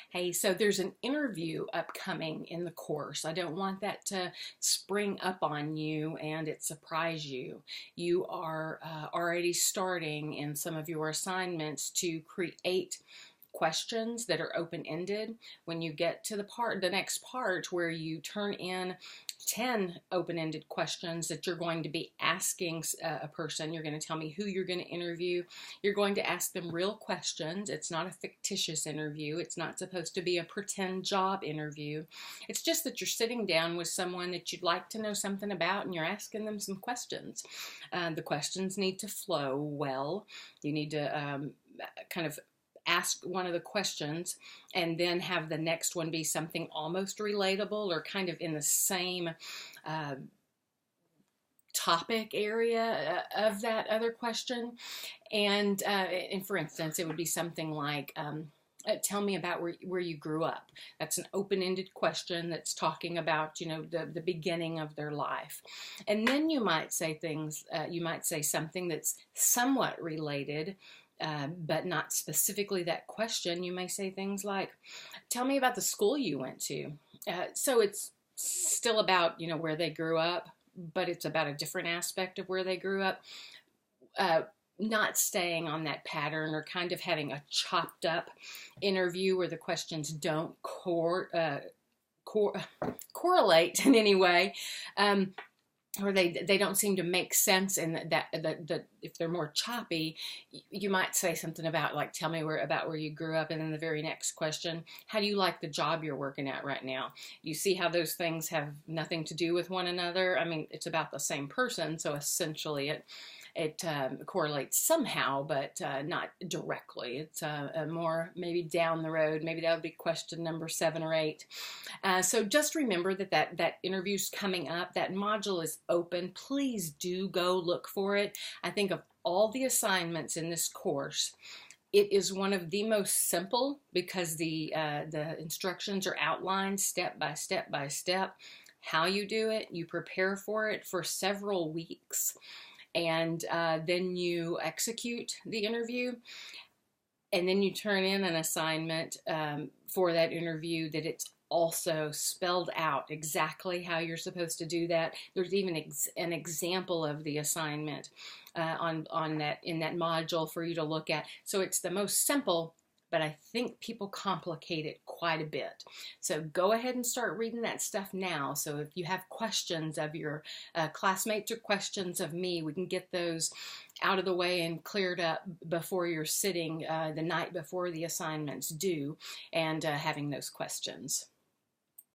Hey, so there's an interview upcoming in the course. I don't want that to spring up on you and it surprise you. You are already starting in some of your assignments to create questions that are open-ended. When you get to the next part where you turn in 10 open-ended questions that you're going to be asking a person, you're going to tell me who you're going to interview. You're going to ask them real questions. It's not a fictitious interview. It's not supposed to be a pretend job interview. It's just that you're sitting down with someone that you'd like to know something about and you're asking them some questions. The questions need to flow well. You need to kind of ask one of the questions and then have the next one be something almost relatable or kind of in the same uh, topic area of that other question. And for instance, it would be something like, tell me about where you grew up. That's an open-ended question that's talking about, the beginning of their life. And then you might say you might say something that's somewhat related, but not specifically that question. You may say things like, tell me about the school you went to. So it's still about, where they grew up, but it's about a different aspect of where they grew up. Not staying on that pattern or kind of having a chopped up interview where the questions don't correlate in any way. Or they don't seem to make sense, and that if they're more choppy, you might say something about, like, tell me about where you grew up, and then the very next question, how do you like the job you're working at right now? You see how those things have nothing to do with one another? I mean, it's about the same person, so essentially it correlates somehow, but not directly. It's more maybe down the road. Maybe that would be question number 7 or 8. So just remember that interview's coming up. That module is open. Please do go look for it. I think of all the assignments in this course, it is one of the most simple because the instructions are outlined step by step by step. How you do it, you prepare for it for several weeks, and then you execute the interview, and then you turn in an assignment for that interview that it's also spelled out exactly how you're supposed to do that. There's even an example of the assignment on that in that module for you to look at. So it's the most simple, but I think people complicate it quite a bit. So go ahead and start reading that stuff now. So if you have questions of your classmates or questions of me, we can get those out of the way and cleared up before you're sitting the night before the assignments due and having those questions.